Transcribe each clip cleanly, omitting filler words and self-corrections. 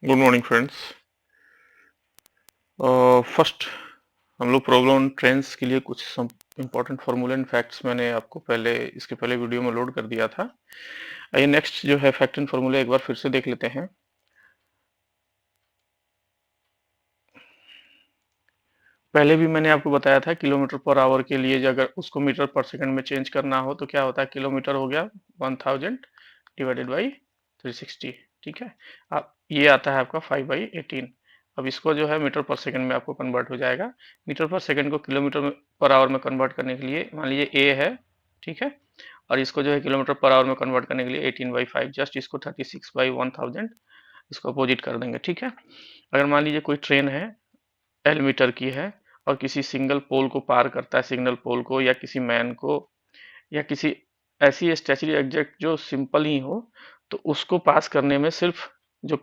Good morning friends. First हम लोग problem trends के लिए कुछ some important formula and facts मैंने आपको पहले इसके पहले वीडियो में लोड कर दिया था। आइए नेक्स्ट जो है फैक्ट एंड फार्मूला एक बार फिर से देख लेते हैं। पहले भी मैंने आपको बताया था किलोमीटर पर आवर के लिए जो अगर उसको मीटर पर सेकंड में चेंज करना हो तो क्या होता है, किलोमीटर हो गया 1000 डिवाइडेड बाई 360। ठीक है, अब ये आता है आपका 5/18। अब इसको जो है मीटर पर सेकंड में आपको कन्वर्ट हो जाएगा। मीटर पर सेकंड को किलोमीटर पर आवर में कन्वर्ट करने के लिए मान लीजिए ए है, ठीक है, और इसको जो है किलोमीटर पर आवर में कन्वर्ट करने के लिए 18/5, जस्ट इसको 36/1000 इसको अपोजिट कर देंगे। ठीक है, अगर मान लीजिए कोई ट्रेन है, एल मीटर की है, और किसी सिंगल पोल को पार करता है, सिग्नल पोल को या किसी मैन को या किसी ऐसी स्टेशनरी ऑब्जेक्ट जो सिंपल ही हो, तो उसको पास करने में सिर्फ जो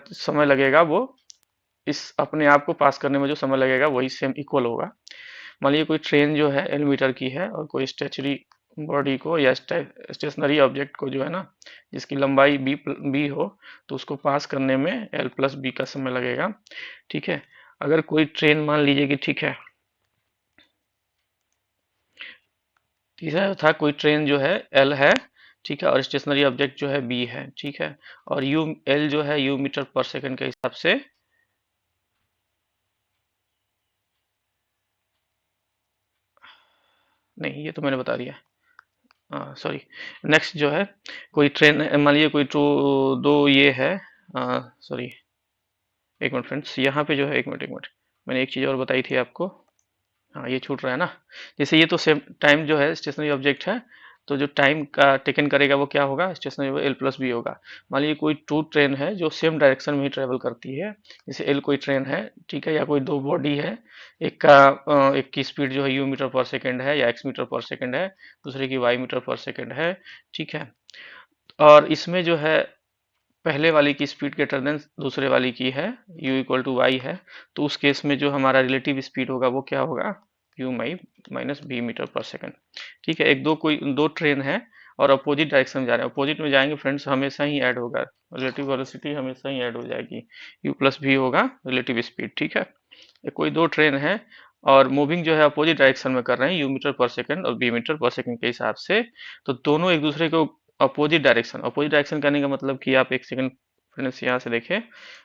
समय लगेगा वो इस अपने आप को पास करने में जो समय लगेगा वही सेम इक्वल होगा। मान लीजिए कोई ट्रेन जो है एल मीटर की है और कोई स्टेशनरी बॉडी को या स्टेशनरी ऑब्जेक्ट को जो है ना, जिसकी लंबाई बी हो, तो उसको पास करने में एल प्लस बी का समय लगेगा। ठीक है, अगर कोई ट्रेन मान लीजिए कि, ठीक है, तीसरा था कोई ट्रेन जो है एल है, ठीक है, और स्टेशनरी ऑब्जेक्ट जो है बी है, ठीक है, और यू एल जो है यू मीटर पर सेकंड के हिसाब से, नहीं ये तो मैंने बता दिया, सॉरी। नेक्स्ट जो है कोई ट्रेन, मान लीजिए कोई दो ये है, सॉरी, एक मिनट फ्रेंड्स, यहाँ पे जो है, एक मिनट मैंने एक चीज़ और बताई थी आपको। हाँ, ये छूट रहा है ना। जैसे ये तो सेम टाइम जो है स्टेशनरी ऑब्जेक्ट है, तो जो टाइम का टेकन करेगा वो क्या होगा, स्टेशनरी एल प्लस बी होगा। मान लीजिए कोई टू ट्रेन है जो सेम डायरेक्शन में ही ट्रेवल करती है, जैसे एल कोई ट्रेन है, ठीक है, या कोई दो बॉडी है, एक की स्पीड जो है यू मीटर पर सेकेंड है या एक्स मीटर पर सेकेंड है, दूसरे की वाई मीटर पर सेकेंड है, ठीक है, और इसमें जो है पहले वाली की स्पीड ग्रेटर देन दूसरे वाली की है, u इक्वल टू वाई है, तो उस केस में जो हमारा रिलेटिव स्पीड होगा वो क्या होगा, u माई माइनस बी मीटर पर सेकंड। ठीक है, एक कोई दो ट्रेन है और अपोजिट डायरेक्शन में जा रहे हैं, अपोजिट में जाएंगे फ्रेंड्स, हमेशा ही ऐड होगा, रिलेटिव वेलोसिटी हमेशा ही ऐड हो जाएगी, u प्लस भी होगा रिलेटिव स्पीड। ठीक है, कोई दो ट्रेन है और मूविंग जो है अपोजिट डायरेक्शन में कर रहे हैं, यू मीटर पर सेकंड और बी मीटर पर सेकंड के हिसाब से, तो दोनों एक दूसरे को अपोजिट डायरेक्शन करने का मतलब कि आप एक सेकंड फ्रेंड्स यहाँ से देखें,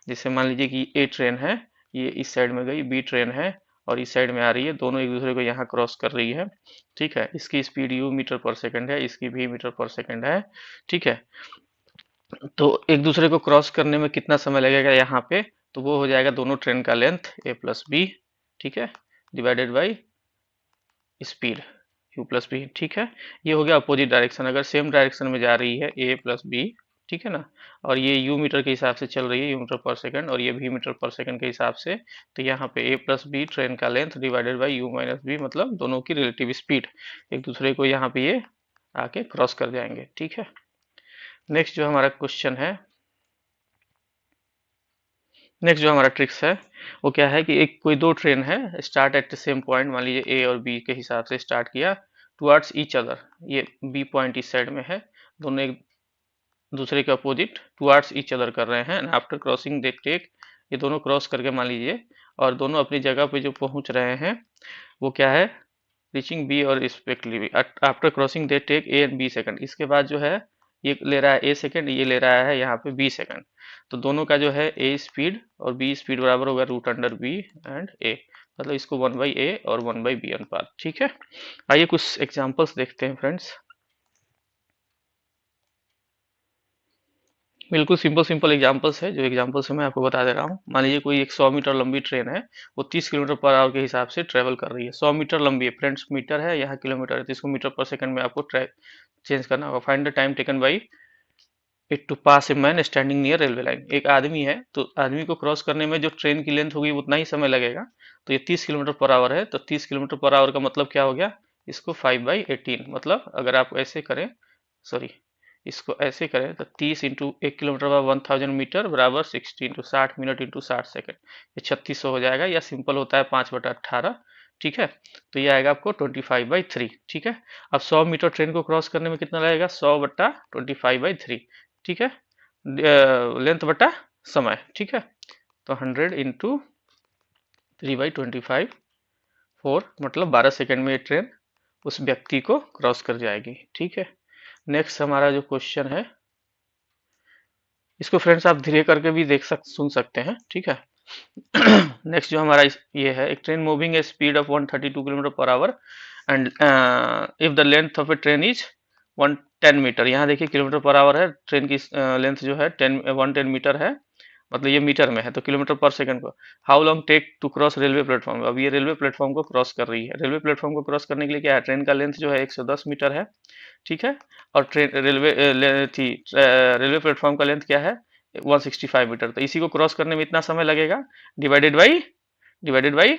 जैसे मान लीजिए कि ए ट्रेन है, ये इस साइड में गई, बी ट्रेन है और इस साइड में आ रही है, दोनों एक दूसरे को यहाँ क्रॉस कर रही है। ठीक है, इसकी स्पीड यू मीटर पर सेकंड है, इसकी भी मीटर पर सेकंड है। ठीक है, तो एक दूसरे को क्रॉस करने में कितना समय लगेगा यहाँ पे, तो वो हो जाएगा दोनों ट्रेन का लेंथ ए प्लस बी, ठीक है, divided by speed U plus B. ठीक है, ये हो गया अपोजिट डायरेक्शन, अगर सेम डायरेक्शन में जा रही है ए प्लस बी, ठीक है ना, और ये यू मीटर के हिसाब से चल रही है, यू मीटर पर सेकंड, और ये भी मीटर पर सेकंड के हिसाब से, तो यहाँ पे ए प्लस बी ट्रेन का length divided by U minus B, मतलब दोनों की रिलेटिव स्पीड, एक दूसरे को यहाँ पे ये आके क्रॉस कर जाएंगे। ठीक है, नेक्स्ट जो हमारा क्वेश्चन है, नेक्स्ट जो हमारा ट्रिक्स है वो क्या है कि एक कोई दो ट्रेन है, start at the same point, मान लीजिए ए और बी के हिसाब से स्टार्ट किया, टुवर्ड्स ईच अदर, ये बी पॉइंट इस साइड में है, दोनों एक दूसरे के अपोजिट टुवर्ड्स ईच अदर कर रहे हैं, and after crossing they take, ये दोनों क्रॉस करके मान लीजिए, और दोनों अपनी जगह पे जो पहुंच रहे हैं वो क्या है, रीचिंग बी और respectively after crossing they take A and B second, इसके बाद जो है ये ले रहा है ए सेकंड, ये ले रहा है यहाँ पे बी सेकंड, तो दोनों का जो है ए स्पीड और बी स्पीड बराबर होगा रूट अंडर बी एंड ए, मतलब इसको 1/a और 1/b अनुपात। ठीक है, आइए कुछ एग्जांपल्स देखते हैं फ्रेंड्स। बिल्कुल सिंपल सिंपल एग्जांपल्स है, जो एग्जांपल्स है मैं आपको बता दे रहा हूँ। मान लीजिए कोई एक 100 मीटर लंबी ट्रेन है, वो 30 किलोमीटर पर आवर के हिसाब से ट्रेवल कर रही है, 100 मीटर लंबी है फ्रेंड्स, मीटर है यहाँ किलोमीटर है, तो इसको मीटर पर सेकंड में आपको चेंज करना होगा। Find the time taken by it to pass a man standing near railway line, एक आदमी है तो आदमी को क्रॉस करने में जो ट्रेन की लेंथ होगी उतना ही समय लगेगा, तो ये 30 किलोमीटर पर आवर है, तो 30 किलोमीटर पर आवर का मतलब क्या हो गया, इसको 5/18, मतलब अगर आप ऐसे करें, सॉरी, इसको ऐसे करें तो 30 इंटू 1 किलोमीटर बाय 1000 मीटर बराबर 60 इंटू 60 मिनट इंटू 60 सेकेंड, ये 3600 हो जाएगा, या सिंपल होता है 5/18। ठीक है, तो ये आएगा आपको 25/3। ठीक है, अब 100 मीटर ट्रेन को क्रॉस करने में कितना लगेगा, 100/25/3, ठीक है, लेंथ बटा समय, ठीक है। तो 100 इंटू 3/25 4 मतलब 12 सेकंड में ये ट्रेन उस व्यक्ति को क्रॉस कर जाएगी, ठीक है। नेक्स्ट हमारा जो क्वेश्चन है, इसको फ्रेंड्स आप धीरे करके भी सुन सकते हैं, ठीक है। नेक्स्ट जो हमारा ये है, एक train moving a speed of 132 kilometre per hour and if the length of a train is 110 metre. यहाँ देखिए किलोमीटर पर आवर है, ट्रेन की लेंथ जो है 110 मीटर है, मतलब ये मीटर में है, तो किलोमीटर पर सेकंड को how long take to cross railway platform. अब ये रेलवे प्लेटफॉर्म को क्रॉस कर रही है। रेलवे प्लेटफॉर्म को क्रॉस करने के लिए क्या है, ट्रेन का लेंथ जो है 110 मीटर है, ठीक है। और ट्रेन रेलवे प्लेटफॉर्म का लेंथ क्या है, 165 मीटर। तो इसी को क्रॉस करने में इतना समय लगेगा, डिवाइडेड बाई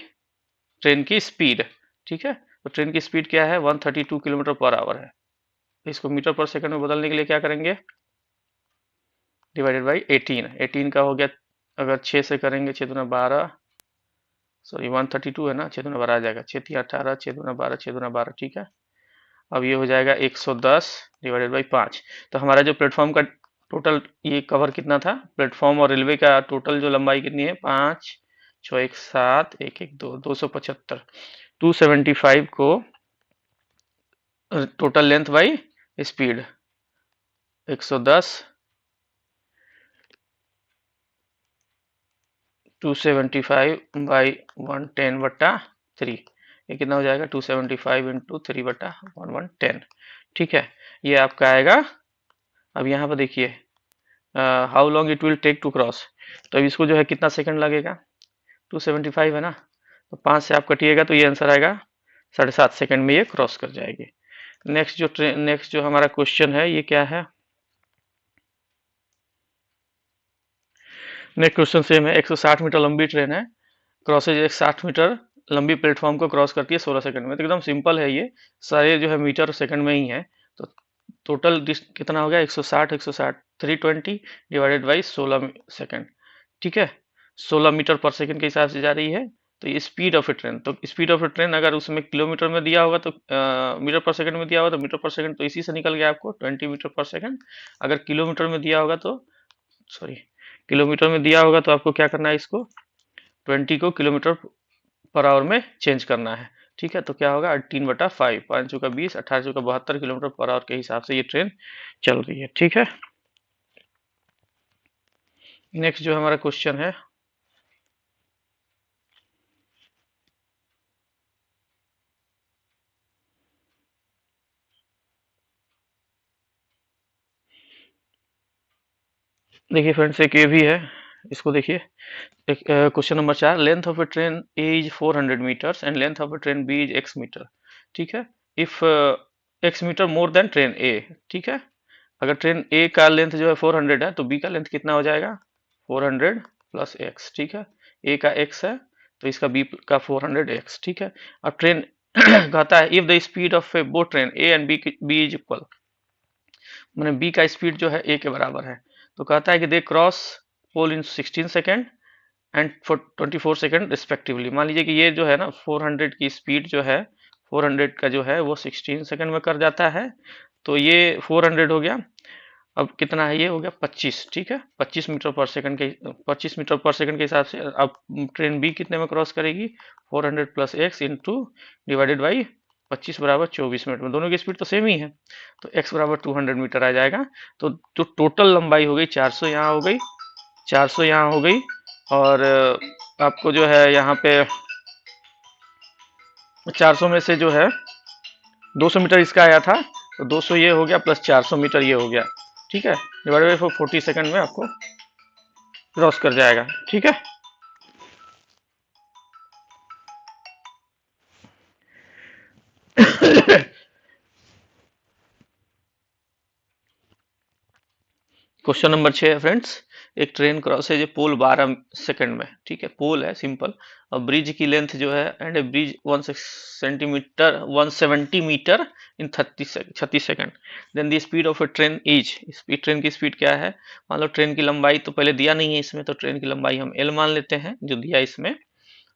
ट्रेन की स्पीड, ठीक है। तो ट्रेन की स्पीड क्या है, 132 किलोमीटर पर आवर है। तो इसको मीटर पर सेकंड में बदलने के लिए क्या करेंगे, डिवाइडेड बाई 18 का हो गया, अगर 6 से करेंगे 6 दूना 12, सॉरी 132 है ना, 6 दूना 12 आ जाएगा, 6 3 18, 6 दूना 12, 6 दूना 12, ठीक है। अब ये हो जाएगा 110 डिवाइडेड बाई 5। तो हमारा जो प्लेटफॉर्म का टोटल ये कवर कितना था, प्लेटफॉर्म और रेलवे का टोटल जो लंबाई कितनी है, 5 6 1 7 1 1 2 275, 275 को total length by speed 110 275 by 110/3, ये कितना हो जाएगा 275 इंटू 3/110, ठीक है। ये आपका आएगा। अब यहाँ पर देखिए how long it will take to cross, तो अब इसको जो है कितना सेकंड लगेगा, 275 है ना, तो 5 से आप कटिएगा तो ये आंसर आएगा 7.5 सेकंड में ये क्रॉस कर जाएगी। नेक्स्ट जो हमारा क्वेश्चन है ये क्या है, नेक्स्ट क्वेश्चन सेम है। 160 मीटर लंबी ट्रेन है, क्रॉसेज 160 मीटर लंबी प्लेटफॉर्म को क्रॉस करती है 16 सेकंड में। तो एकदम सिंपल है, ये सारे जो है मीटर सेकंड में ही है। तो टोटल कितना हो गया, 160 320 डिवाइडेड बाई 16 सेकंड, ठीक है। 16 मीटर पर सेकंड के हिसाब से जा रही है। तो ये स्पीड ऑफ ए ट्रेन, तो स्पीड ऑफ ए ट्रेन अगर उसमें किलोमीटर में दिया होगा तो मीटर पर सेकंड में दिया होगा तो मीटर पर सेकंड, तो इसी से निकल गया आपको 20 मीटर पर सेकंड। अगर किलोमीटर में दिया होगा तो सॉरी किलोमीटर में दिया होगा तो आपको क्या करना है, इसको 20 को किलोमीटर पर आवर में चेंज करना है, ठीक है। तो क्या होगा 18/5, 5 चौका 20, 18 चौका 72 किलोमीटर पर आवर के हिसाब से ये ट्रेन चल रही है, ठीक है। नेक्स्ट जो हमारा क्वेश्चन है, देखिए फ्रेंड्स एक ये भी है, इसको देखिए। एक question number 4, length of a train A is 400 meters and length of a train B is x meter, ठीक है। If x meter more than train A, ठीक है। अगर ट्रेन ए का लेंथ जो है 400 है तो बी का लेंथ कितना हो जाएगा, 400 प्लस x, ठीक है। ए का x है तो इसका बी का 400x, ठीक है। अब ट्रेन कहता है if the speed of both train A and B is equal, मैंने बी का स्पीड जो है ए के बराबर है। तो कहता है कि they cross pole in 16 second and 24 second respectively. मान लीजिए कि ये जो है ना 400 की स्पीड जो है 400 का जो है वो 16 सेकेंड में कर जाता है, तो ये 400 हो गया। अब कितना है, ये हो गया 25, ठीक है। 25 मीटर पर सेकंड के 25 मीटर पर सेकंड के हिसाब से अब ट्रेन बी कितने में क्रॉस करेगी, 400 plus x into divided by 25 बराबर 24 मिनट में। दोनों की स्पीड तो सेम ही है, तो x बराबर 200 मीटर आ जाएगा। तो जो टोटल लंबाई हो गई 400 यहाँ हो गई, 400 यहाँ हो गई, और आपको जो है यहाँ पे 400 में से जो है 200 मीटर इसका आया था, तो 200 ये हो गया प्लस 400 मीटर ये हो गया, ठीक है। डिवाइडेड बाई 40 सेकंड में आपको क्रॉस कर जाएगा, ठीक है। क्वेश्चन नंबर 6 है फ्रेंड्स, एक ट्रेन क्रॉस है जो पोल 12 सेकंड में, ठीक है। पोल है सिंपल, और ब्रिज की लेंथ जो है and a bridge 170 metre in 36 second, then the speed of a train is, speed train की स्पीड क्या है। मान लो ट्रेन की लंबाई तो पहले दिया नहीं है इसमें, तो ट्रेन की लंबाई हम एल मान लेते हैं जो दिया इसमें,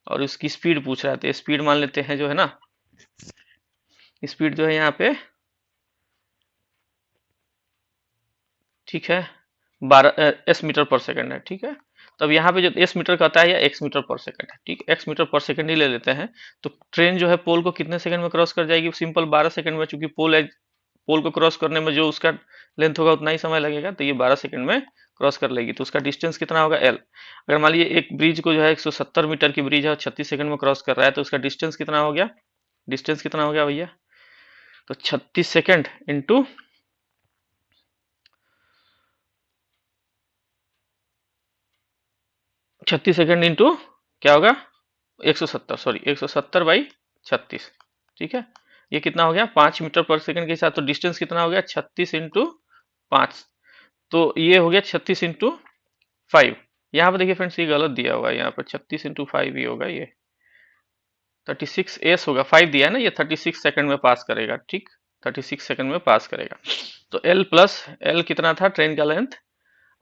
और उसकी स्पीड पूछ रहा है तो स्पीड मान लेते हैं जो है ना, स्पीड जो है यहाँ पे, ठीक है, एस मीटर पर सेकंड है, ठीक है। तो अब यहाँ पे जो एस मीटर कहता है या एक्स मीटर पर सेकंड है, ठीक है, एक्स मीटर पर सेकंड ही ले लेते हैं। तो ट्रेन जो है पोल को कितने सेकंड में क्रॉस कर जाएगी? सिंपल 12 सेकंड में, चूंकि पोल को क्रॉस करने में जो उसका लेंथ होगा उतना ही समय लगेगा, तो ये 12 सेकंड में क्रॉस कर लेगी। तो उसका डिस्टेंस कितना होगा? एल। अगर मान लीजिए एक ब्रिज को जो है 170 मीटर की ब्रिज है और 36 सेकंड में क्रॉस कर रहा है, तो उसका डिस्टेंस कितना हो गया? डिस्टेंस कितना हो गया भैया? तो 36 सेकंड इंटू 36 सेकंड इंटू क्या होगा? 170, सॉरी 170 बाई 36, ठीक है। ये कितना हो गया? 5 मीटर पर सेकंड के साथ। तो डिस्टेंस कितना हो गया? 36 इंटू 5। तो ये हो गया 36 इंटू 5। यहाँ पर देखिए फ्रेंड्स, ये गलत दिया हुआ है, यहाँ पर 36 इंटू 5 ही होगा, ये 36 एस होगा, 5 दिया है ना, ये 36 सेकंड में पास करेगा, ठीक, 36 सेकंड में पास करेगा। तो एल प्लस एल कितना था? ट्रेन का लेंथ,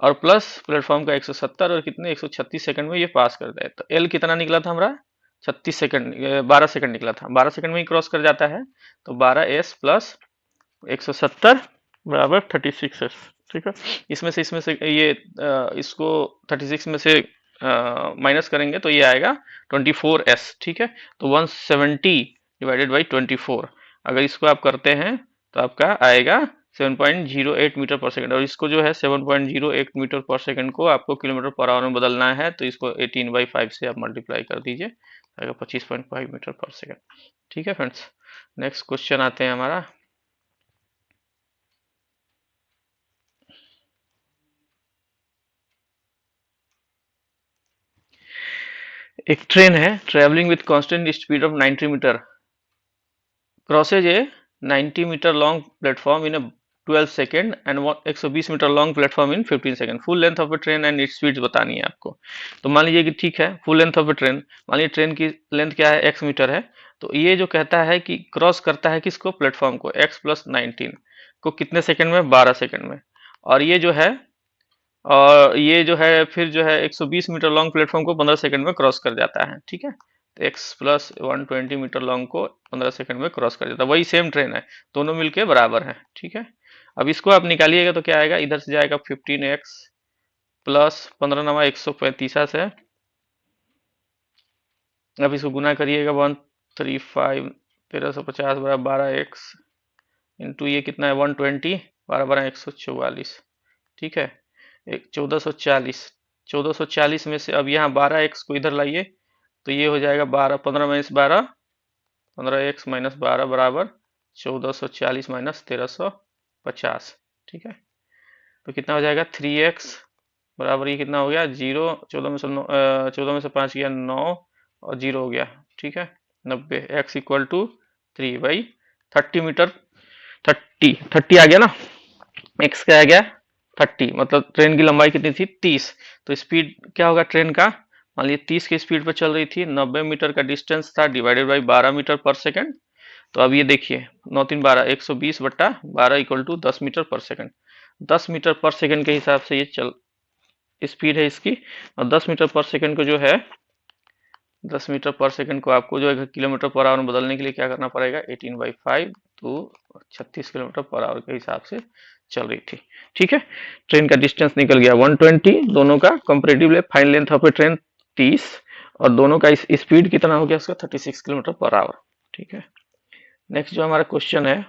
और प्लस प्लेटफॉर्म का 170, और कितने 136 सेकंड में ये पास कर दे। तो एल कितना निकला था हमारा? 36 सेकंड, 12 सेकंड निकला था, 12 सेकंड में ही क्रॉस कर जाता है। तो 12s प्लस 170 बराबर 36s, ठीक है। इसमें से ये इसको 36 में से माइनस करेंगे तो ये आएगा 24s, ठीक है। तो 170 डिवाइडेड बाई 24, अगर इसको आप करते हैं तो आपका आएगा 7.08 मीटर पर सेकंड, और इसको जो है 7.08 मीटर पर सेकंड को आपको किलोमीटर पर आवर में बदलना है, तो इसको 18/5 से आप मल्टीप्लाई कर दीजिए, आएगा 25.5 मीटर पर सेकंड, ठीक है फ्रेंड्स। नेक्स्ट क्वेश्चन आते हैं हमारा। एक ट्रेन है travelling with constant speed of 90 metre, crosses a 90 metre long platform in 12 second and 120 metre long platform in 15 second. Full length of a train and its speed बतानी है आपको। तो मान लीजिए कि ठीक है, full length of a train, मान लीजिए ट्रेन की लेंथ क्या है? x मीटर है। तो ये जो कहता है कि क्रॉस करता है किसको? प्लेटफॉर्म को, x प्लस 19 को कितने सेकंड में? 12 सेकंड में। और ये जो है फिर जो है 120 मीटर लॉन्ग प्लेटफॉर्म को 15 सेकंड में क्रॉस कर जाता है, ठीक है। तो x प्लस 120 मीटर लॉन्ग को 15 सेकंड में क्रॉस कर जाता है, वही सेम ट्रेन है, दोनों मिलके बराबर है, ठीक है। अब इसको आप निकालिएगा तो क्या आएगा? इधर से जाएगा 15x प्लस 15 नवा 135 है। अब इसको गुना करिएगा 135 1350 बराबर 12x इंटू ये कितना है 120, 12 12 144, ठीक है। एक 1440, 1440 में से अब यहाँ 12x को इधर लाइए, तो ये हो जाएगा 12, 15 माइनस 12, 15x माइनस 12 बराबर 1440 माइनस 1350, ठीक है। तो कितना हो जाएगा? 3x बराबर ये कितना हो गया? 0, 14 में से 9, 14 में से 5 गया 9, और 0 हो गया, ठीक है, 90। x इक्वल टू 3/30 मीटर, 30 आ गया ना, x क्या आ गया? 30, मतलब ट्रेन की लंबाई कितनी थी? 30। तो स्पीड क्या होगा ट्रेन का? मान लीजिए 30 की स्पीड पर चल रही थी, 90 मीटर का डिस्टेंस था, डिवाइडेड बाई 12 मीटर पर सेकंड। तो अब ये देखिए 9 3 12, 120 बट्टा 12 इक्वल टू 10 मीटर पर सेकंड। 10 मीटर पर सेकंड के हिसाब से ये चल स्पीड है इसकी। और 10 मीटर पर सेकंड को जो है 10 मीटर पर सेकंड को आपको जो है किलोमीटर पर आवर में बदलने के लिए क्या करना पड़ेगा? 18/5, तो 36 किलोमीटर पर आवर के हिसाब से चल रही थी, ठीक है। ट्रेन का डिस्टेंस निकल गया 120, दोनों का comparatively fine length of a train 30, और दोनों का स्पीड कितना हो गया उसका? 36 किलोमीटर पर आवर, ठीक है। नेक्स्ट जो हमारा क्वेश्चन है,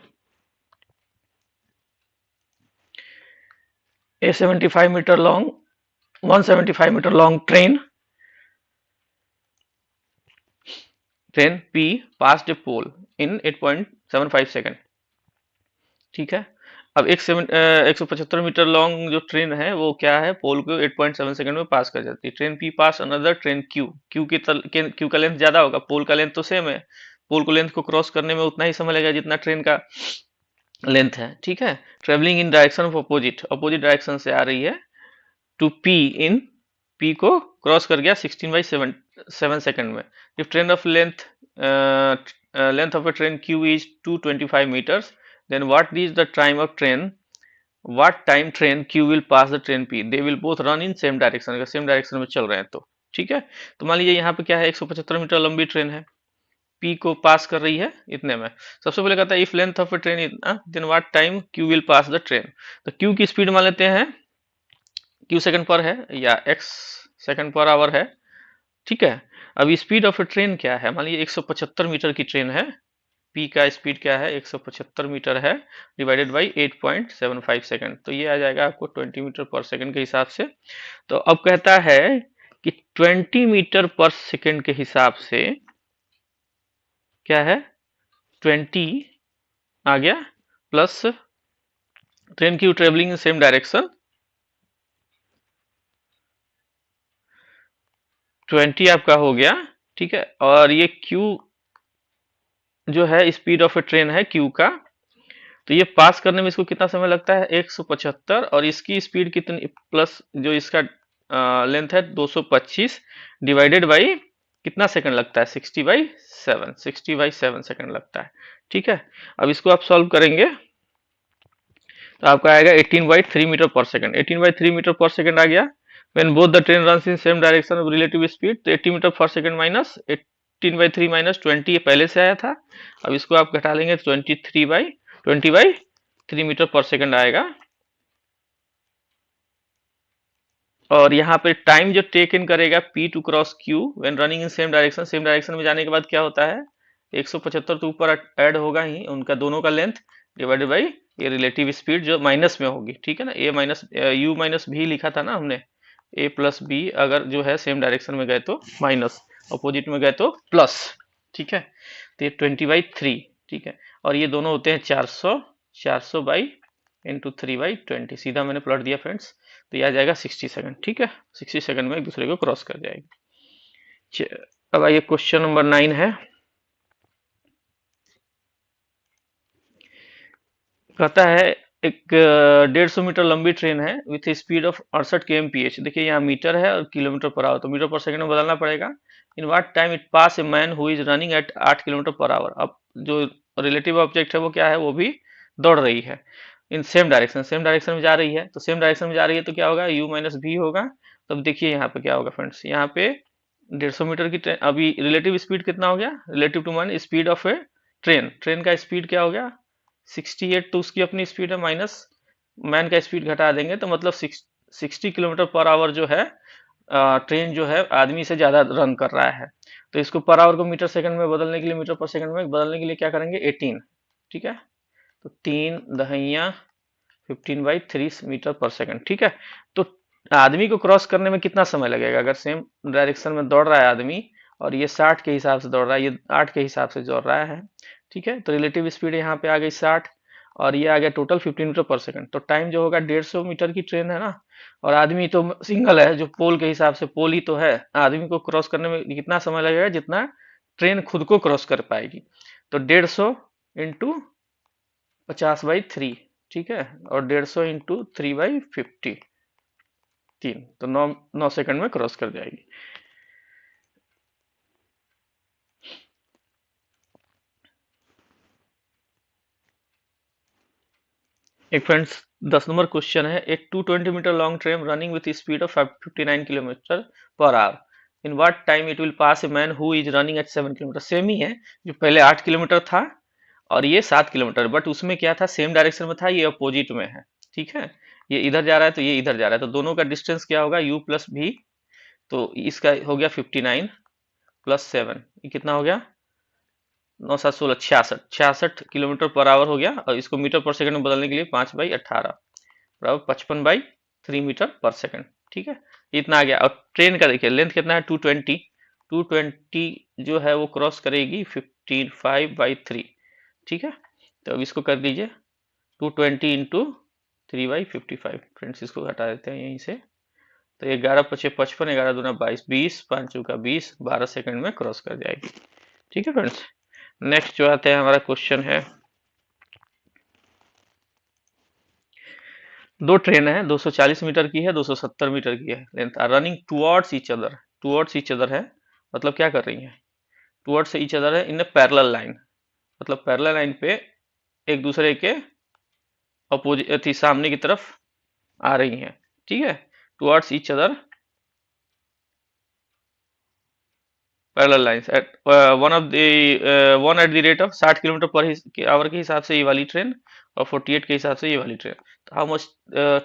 a 75 metre long 175 metre long train P passed a pole in 8.75 second, ठीक है। अब 175 मीटर लॉन्ग जो ट्रेन है वो क्या है? पोल को 8.7 सेकंड में पास कर जाती है। ट्रेन P पास अनदर ट्रेन Q, Q का लेंथ ज्यादा होगा, पोल का लेंथ तो सेम है, पोल को लेंथ को क्रॉस करने में उतना ही समय लगेगा जितना ट्रेन का लेंथ है, ठीक है। Travelling in direction of opposite, opposite direction से आ रही है, टू P को क्रॉस कर गया 16/7 सेकंड में। If train of length length of a train Q is 225 meters, then what is the time of train, what time train Q will pass the train P, they will both run in same direction, अगर same direction में चल रहे हैं तो, ठीक है। तो मान लीजिए यहाँ पे क्या है, 175 मीटर लंबी ट्रेन है, P को पास कर रही है इतने में। सबसे पहले कहता है if length of a train इतना, then what time Q will pass the train. तो Q की स्पीड मान लेते हैं क्यू सेकंड पर है या एक्स सेकंड पर आवर है, ठीक है। अब स्पीड ऑफ ए ट्रेन क्या है, मान लीजिए 175 मीटर की ट्रेन है, पी का स्पीड क्या है 175 मीटर है, डिवाइडेड बाई 8.75 सेकंड, तो ये आ जाएगा आपको 20 मीटर पर सेकंड के हिसाब से। तो अब कहता है कि 20 मीटर पर सेकंड के हिसाब से क्या है, 20 आ गया प्लस ट्रेन की ट्रेवलिंग इन सेम डायरेक्शन, 20 आपका हो गया, ठीक है। और ये क्यू जो है स्पीड ऑफ ए ट्रेन है क्यू का, तो ये पास करने में इसको कितना समय लगता है 175, और इसकी स्पीड कितनी प्लस जो इसका लेंथ है 225, डिवाइडेड बाई कितना सेकंड लगता है 60/7, 60/7 सेकंड लगता है, ठीक है। अब इसको आप सॉल्व करेंगे तो आपका आएगा 18/3 मीटर पर सेकंड, 18/3 मीटर पर सेकंड आ गया। When both the train runs in same direction of relative speed, तो 80 मीटर पर सेकंड माइनस 18/3 माइनस 20, ये पहले से आया था। अब इसको आप घटा लेंगे तो 20/3 मीटर पर सेकंड आएगा। और यहाँ पे टाइम जो टेक इन करेगा P to cross Q when running in same direction, same direction में जाने के बाद क्या होता है 175 तो ऊपर ऐड होगा ही उनका दोनों का लेंथ, डिवाइडेड बाई ये रिलेटिव स्पीड जो माइनस में होगी, ठीक है ना। ए माइनस यू माइनस भी लिखा था ना हमने, ए प्लस बी अगर जो है सेम डायरेक्शन में गए तो माइनस, अपोजिट में गए तो प्लस, ठीक है। तो ये 20/3, ठीक है। और ये दोनों होते हैं 400, 400 बाई इंटू 3/20, सीधा मैंने प्लॉट दिया फ्रेंड्स, तो ये आ जाएगा 60 सेकंड, ठीक है। 60 सेकंड में एक दूसरे को क्रॉस कर जाएगी। अब आइए क्वेश्चन नंबर 9 है, कहता है एक 150 मीटर लंबी ट्रेन है विथ स्पीड ऑफ 68 kmph, देखिए यहाँ मीटर है और किलोमीटर पर आवर, तो मीटर पर सेकंड में बदलना पड़ेगा। इन what time it pass a man who is running eight 8 kilometre per our, अब जो रिलेटिव ऑब्जेक्ट है वो क्या है, वो भी दौड़ रही है इन सेम डायरेक्शन, सेम डायरेक्शन में जा रही है, तो सेम डायरेक्शन में जा रही है तो क्या होगा u माइनस भी होगा। तो अब देखिए यहाँ पे क्या होगा फ्रेंड्स, यहाँ पे 150 मीटर की ट्रेन, अभी रिलेटिव स्पीड कितना हो गया, रिलेटिव टू मान speed of a train, train का स्पीड क्या हो गया 68, तो उसकी अपनी स्पीड है, माइनस मैन का स्पीड घटा देंगे तो मतलब 60 किलोमीटर पर आवर जो है ट्रेन जो है आदमी से ज्यादा रन कर रहा है। तो इसको पर आवर को मीटर सेकंड में बदलने के लिए, मीटर पर सेकंड में बदलने के लिए क्या करेंगे 18, ठीक है। तो 3 दहिया 15/3 मीटर पर सेकंड, ठीक है। तो आदमी को क्रॉस करने में कितना समय लगेगा, अगर सेम डायरेक्शन में दौड़ रहा है आदमी और ये 60 के हिसाब से दौड़ रहा है, ये 8 के हिसाब से दौड़ रहा है, ठीक है। तो रिलेटिव स्पीड यहाँ पे आ गई 60 और ये आ गया टोटल 15 मीटर पर सेकंड, तो टाइम जो होगा 150 मीटर की ट्रेन है ना, और आदमी तो सिंगल है जो पोल के हिसाब से, पोल ही तो है, आदमी को क्रॉस करने में कितना समय लगेगा जितना ट्रेन खुद को क्रॉस कर पाएगी। तो 150 इंटू 50/3, ठीक है, और 150 इंटू 3/50, 3, तो 9 सेकंड में क्रॉस कर जाएगी। एक फ्रेंड्स 10 नंबर क्वेश्चन है, एक 220 meter long train running with speed of 59 kilometer per hour, in what time it will pass a man who is running at 7 kilometer, same ही है, जो पहले 8 किलोमीटर था और ये 7 किलोमीटर, बट उसमें क्या था सेम डायरेक्शन में था, ये अपोजिट में है, ठीक है। ये इधर जा रहा है तो ये इधर जा रहा है, तो दोनों का डिस्टेंस क्या होगा u प्लस भी, तो इसका हो गया 59 प्लस 7, ये कितना हो गया 9 7 16 66, 66 किलोमीटर पर आवर हो गया, और इसको मीटर पर सेकंड में बदलने के लिए 5/18 बराबर 55/3 मीटर पर सेकंड, ठीक है। इतना आ गया। और ट्रेन का देखिए लेंथ कितना है 220, 220 जो है वो क्रॉस करेगी 15/3, ठीक है। तो अब इसको कर दीजिए 220 इंटू 3/55, फ्रेंड्स इसको हटा देते हैं यहीं से, तो 11×5 = 55, 11×2 = 22, 20, 5×4 = 20, 12 सेकंड में क्रॉस कर जाएगी, ठीक है फ्रेंड्स। नेक्स्ट जो आते हैं हमारा क्वेश्चन है, दो ट्रेन है 240 मीटर की है, 270 मीटर की है, length are running towards each other, towards each other है मतलब क्या कर रही है, टुवर्ड्स ईच अदर है इन ए पैरेलल लाइन, मतलब पैरेलल लाइन पे एक दूसरे के अपोजिट सामने की तरफ आ रही हैं, ठीक है, towards each other parallel lines eight one of the one at the rate of 60 kilometre per our के हिसाब से ये वाली ट्रेन, और 48 के हिसाब से ये वाली ट्रेन, तो how much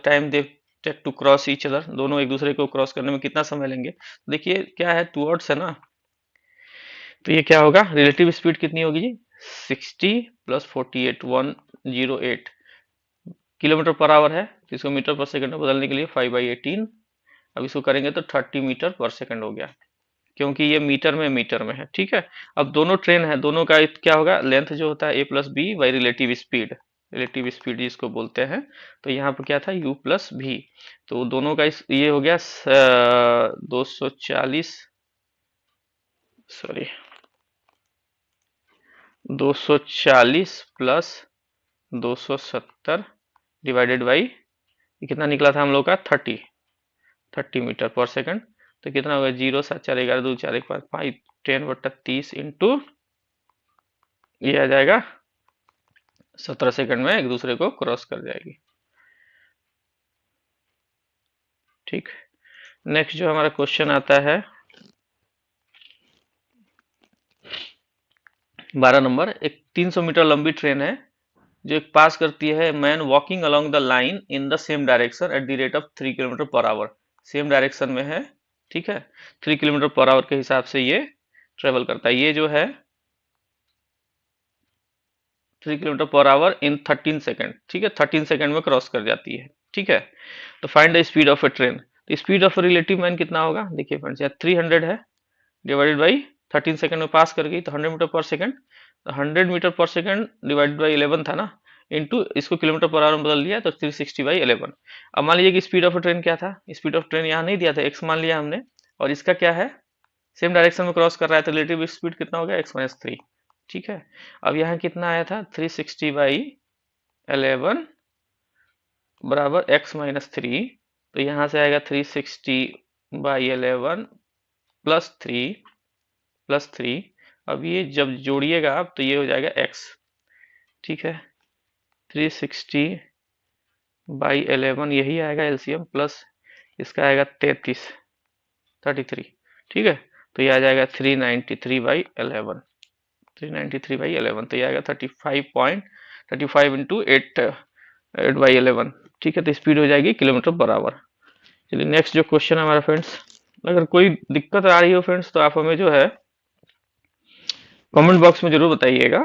time they take to cross each other, दोनों एक दूसरे को क्रॉस करने में कितना समय लेंगे। देखिए क्या है, टूवर्ड्स है ना, तो ये क्या होगा, रिलेटिव स्पीड कितनी होगी जी, 60 प्लस 48, 108 किलोमीटर पर आवर है, तो इसको मीटर पर सेकंड में बदलने के लिए 5/18, अब इसको करेंगे तो 30 मीटर पर सेकंड हो गया, क्योंकि ये मीटर में है। ठीक है, अब दोनों ट्रेन है, दोनों का क्या होगा, लेंथ जो होता है a plus B by relative speed जिसको बोलते हैं। तो यहाँ पर क्या था, u प्लस भी, तो दोनों का ये हो गया 240, सॉरी 240 प्लस 270 डिवाइडेड बाई, कितना निकला था हम लोग का, 30 मीटर पर सेकंड। तो कितना होगा, 0 7 4 11 2 4 1 5 10/30 इंटू, ये आ जाएगा 17 सेकंड में एक दूसरे को क्रॉस कर जाएगी। ठीक, नेक्स्ट जो हमारा क्वेश्चन आता है 12 नंबर, एक 300 मीटर लंबी ट्रेन है जो एक पास करती है man walking along the line in the same direction at the rate of 3 kilometre per our, same direction में है। ठीक है, 3 किलोमीटर पर आवर के हिसाब से ये ट्रेवल करता है, ये जो है 3 किलोमीटर पर आवर इन 13 सेकंड। ठीक है, 13 सेकंड में क्रॉस कर जाती है। ठीक है, तो find the speed of a train, तो स्पीड ऑफ रिलेटिव मैन कितना होगा, देखिए फ्रेंड्स, यहाँ 300 है डिवाइडेड बाई 13 सेकंड में पास कर गई तो 100 मीटर पर सेकंड, तो 100 मीटर पर सेकंड डिवाइडेड बाई 11 था ना, इनटू इसको किलोमीटर पर आवर में बदल दिया तो 360/11। अब मान लीजिए कि स्पीड ऑफ ट्रेन क्या था, स्पीड ऑफ ट्रेन यहाँ नहीं दिया था, एक्स मान लिया हमने, और इसका क्या है, सेम डायरेक्शन में क्रॉस कर रहा है, तो रिलेटिव स्पीड कितना हो गया, x-3। ठीक है, अब यहाँ कितना आया था, 360/11 बराबर x-3, तो यहाँ से आएगा 360/11 प्लस थ्री। अब ये जब जोड़िएगा आप तो ये हो जाएगा x। ठीक है, 360/11 यही आएगा एलसीएम, प्लस इसका आएगा 33। ठीक है, तो ये आ जाएगा 393/11, तो ये आएगा 35 इंटू 8/11। ठीक है, तो स्पीड हो जाएगी किलोमीटर पर आवर। चलिए नेक्स्ट जो क्वेश्चन है हमारा फ्रेंड्स, अगर कोई दिक्कत आ रही हो फ्रेंड्स तो आप हमें जो है कमेंट बॉक्स में जरूर बताइएगा।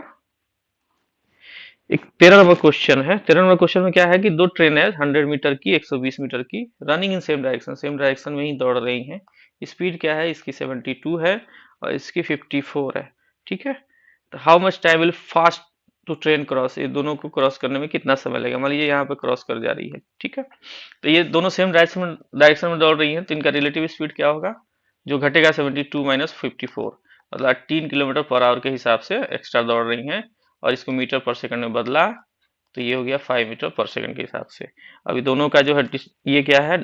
एक 13 नंबर क्वेश्चन है, 13 नंबर क्वेश्चन में क्या है कि दो ट्रेन है 100 मीटर की, 120 मीटर की, रनिंग इन सेम डायरेक्शन में ही दौड़ रही हैं। स्पीड क्या है इसकी, 72 है और इसकी 54 है। ठीक है, तो how much time will fast two train cross, ये दोनों को क्रॉस करने में कितना समय लगेगा, मान लीजिए यहाँ पे क्रॉस कर जा रही है। ठीक है, तो ये दोनों सेम डायरेक्शन में दौड़ रही हैं, तो इनका रिलेटिव स्पीड क्या होगा, जो घटेगा 72 माइनस 54, मतलब 3 किलोमीटर पर आवर के हिसाब से एक्स्ट्रा दौड़ रही हैं, और इसको मीटर पर सेकंड में बदला तो ये हो गया 5 मीटर पर सेकंड के हिसाब से। अभी दोनों का जो है ये क्या है,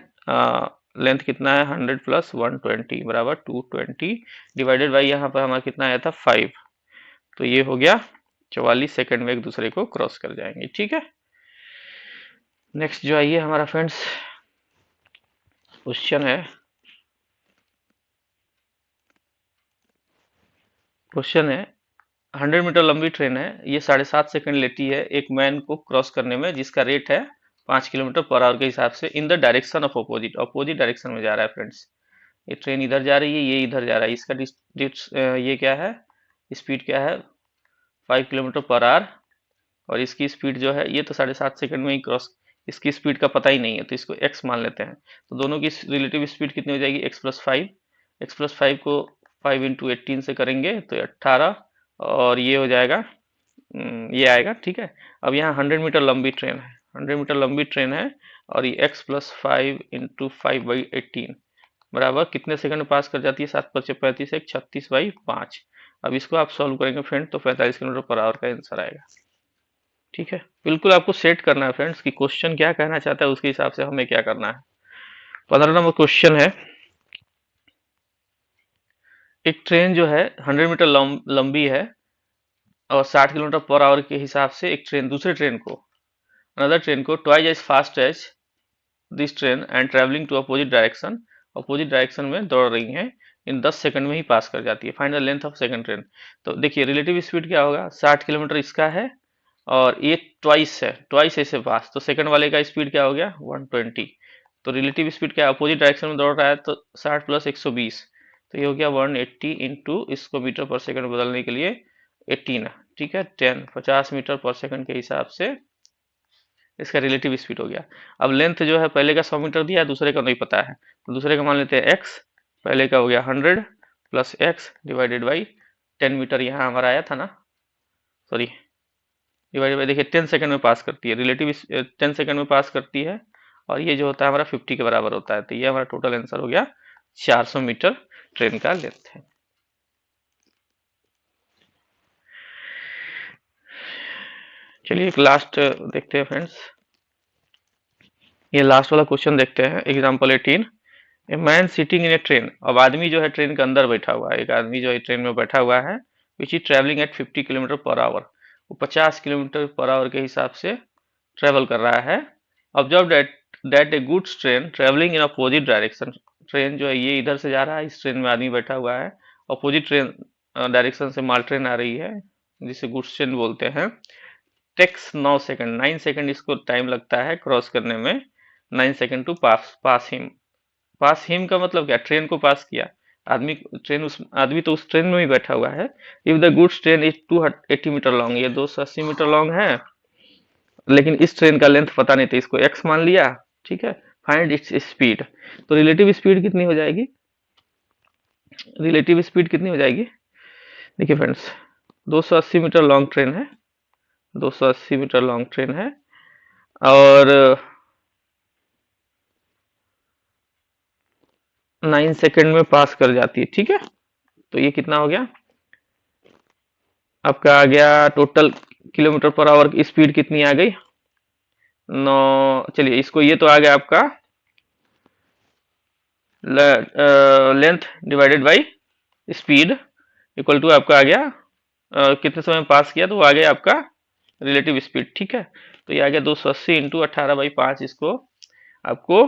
लेंथ कितना है, 100 प्लस 120 बराबर 220, डिवाइडेड बाई यहाँ पर हमारा कितना आया था 5, तो ये हो गया 44 सेकंड में एक दूसरे को क्रॉस कर जाएंगे। ठीक है, नेक्स्ट जो आइए हमारा फ्रेंड्स क्वेश्चन है, क्वेश्चन है 100 मीटर लंबी ट्रेन है, ये 7.5 सेकंड लेती है एक मैन को क्रॉस करने में, जिसका रेट है 5 किलोमीटर पर आवर के हिसाब से, in the direction of opposite direction में जा रहा है फ्रेंड्स। ये ट्रेन इधर जा रही है, ये इधर जा रहा है, इसका ये क्या है, स्पीड क्या है 5 किलोमीटर पर आवर, और इसकी स्पीड जो है ये तो 7.5 सेकंड में ही क्रॉस, इसकी स्पीड का पता ही नहीं है तो इसको x मान लेते हैं, तो दोनों की रिलेटिव स्पीड कितनी हो जाएगी, x+5 को 5 इंटू 18 से करेंगे तो 18, और ये हो जाएगा ये आएगा। ठीक है, अब यहाँ 100 मीटर लंबी ट्रेन है, 100 मीटर लंबी ट्रेन है, और ये x+5 इंटू 5/18 बराबर कितने सेकंड में पास कर जाती है, 7×5 = 35, 36/5। अब इसको आप सॉल्व करेंगे फ्रेंड तो 45 किलोमीटर पर आवर का आंसर आएगा। ठीक है, बिल्कुल आपको सेट करना है फ्रेंड्स कि क्वेश्चन क्या कहना चाहता है, उसके हिसाब से हमें क्या करना है। 15 नंबर क्वेश्चन है, एक ट्रेन जो है 100 मीटर लंबी है और 60 किलोमीटर पर आवर के हिसाब से एक ट्रेन दूसरे ट्रेन को, अनदर ट्रेन को twice as fast as this train and travelling to opposite direction में दौड़ रही हैं, इन 10 सेकंड में ही पास कर जाती है, find the length of second train. तो देखिए रिलेटिव स्पीड क्या होगा, 60 किलोमीटर इसका है और ये ट्वाइस ऐसे पास, तो सेकंड वाले का स्पीड क्या हो गया 120, तो रिलेटिव स्पीड क्या अपोजिट डायरेक्शन में दौड़ रहा है, तो 60 प्लस 120, तो ये हो गया 180 इंटू, इसको मीटर पर सेकंड बदलने के लिए 18, ठीक है, 10 50 मीटर पर सेकंड के हिसाब से इसका रिलेटिव स्पीड हो गया। अब लेंथ जो है पहले का 100 मीटर दिया है, दूसरे का नहीं पता है, तो दूसरे का मान लेते हैं एक्स, पहले का हो गया 100 plus X divided by 10 metre यहाँ हमारा आया था ना, सॉरी, डिवाइडेड बाई, देखिए 10 सेकंड में पास करती है, रिलेटिव 10 सेकंड में पास करती है, और ये जो होता है हमारा 50 के बराबर होता है, तो ये हमारा टोटल आंसर हो गया 400 मीटर ट्रेन का लेंथ है। चलिए एक लास्ट देखते हैं फ्रेंड्स, ये लास्ट वाला क्वेश्चन देखते हैं, example 18, a man sitting in A train, अब आदमी जो है ट्रेन के अंदर बैठा हुआ है, एक आदमी जो है ट्रेन में बैठा हुआ है, which is travelling at 50 kilometre per our, वो 50 किलोमीटर पर आवर के हिसाब से ट्रेवल कर रहा है। Observe that A goods train travelling in opposite direction, train जो है ये इधर से जा रहा है, इस ट्रेन में आदमी बैठा हुआ है, अपोजिट ट्रेन डायरेक्शन से माल ट्रेन आ रही है, जिसे गुड्स ट्रेन बोलते हैं। टेक्स 9 सेकंड, 9 सेकंड इसको टाइम लगता है क्रॉस करने में, 9 second to pass him, pass him का मतलब क्या, ट्रेन को पास किया, आदमी ट्रेन उस आदमी तो उस ट्रेन में ही बैठा हुआ है। If the goods train is 280 metre long, ये 280 मीटर लॉन्ग है, लेकिन इस ट्रेन का लेंथ पता नहीं था, इसको एक्स मान लिया, ठीक है, फाइंड इट्स स्पीड, तो रिलेटिव स्पीड कितनी हो जाएगी, रिलेटिव स्पीड कितनी हो जाएगी, देखिए फ्रेंड्स 280 मीटर लॉन्ग ट्रेन है, 280 मीटर लॉन्ग ट्रेन है, और 9 सेकंड में पास कर जाती है, ठीक है, तो ये कितना हो गया आपका, आ गया टोटल किलोमीटर पर आवर की स्पीड कितनी आ गई, 9, चलिए इसको, ये तो आ गया आपका length divided by speed equal to आपका आ गया कितने समय में पास किया, तो वो आ गया आपका रिलेटिव स्पीड, ठीक है, तो ये आ गया 280 इंटू 18/5, इसको आपको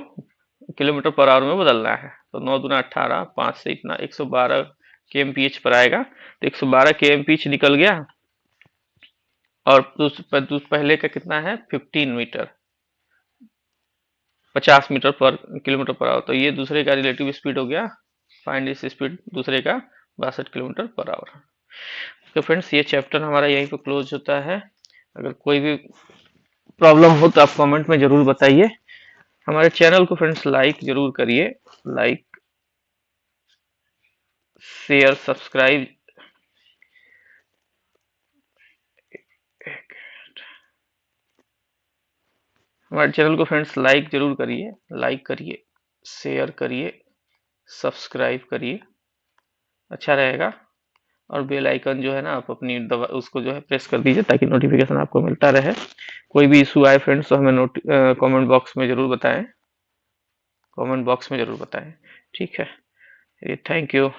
किलोमीटर पर आवर में बदलना है, तो 9 दूना 18, 5 से इतना 112 kmph पर आएगा, तो 112 kmph निकल गया, और पहले का कितना है 15 मीटर, 50 मीटर पर किलोमीटर पर आवर, तो ये दूसरे का रिलेटिव स्पीड हो गया, फाइंड इस स्पीड दूसरे का 62 किलोमीटर पर आवर। तो फ्रेंड्स ये चैप्टर हमारा यहीं पे क्लोज होता है, अगर कोई भी प्रॉब्लम हो तो आप कमेंट में जरूर बताइए, हमारे चैनल को फ्रेंड्स लाइक जरूर करिए, लाइक शेयर सब्सक्राइब, हमारे चैनल को फ्रेंड्स लाइक जरूर करिए, लाइक करिए, शेयर करिए, सब्सक्राइब करिए, अच्छा रहेगा, और बेल आइकन जो है ना आप अपनी दबा उसको जो है प्रेस कर दीजिए, ताकि नोटिफिकेशन आपको मिलता रहे, कोई भी इशू आए फ्रेंड्स तो हमें कमेंट बॉक्स में जरूर बताएं, कमेंट बॉक्स में जरूर बताएं, ठीक है, थैंक यू।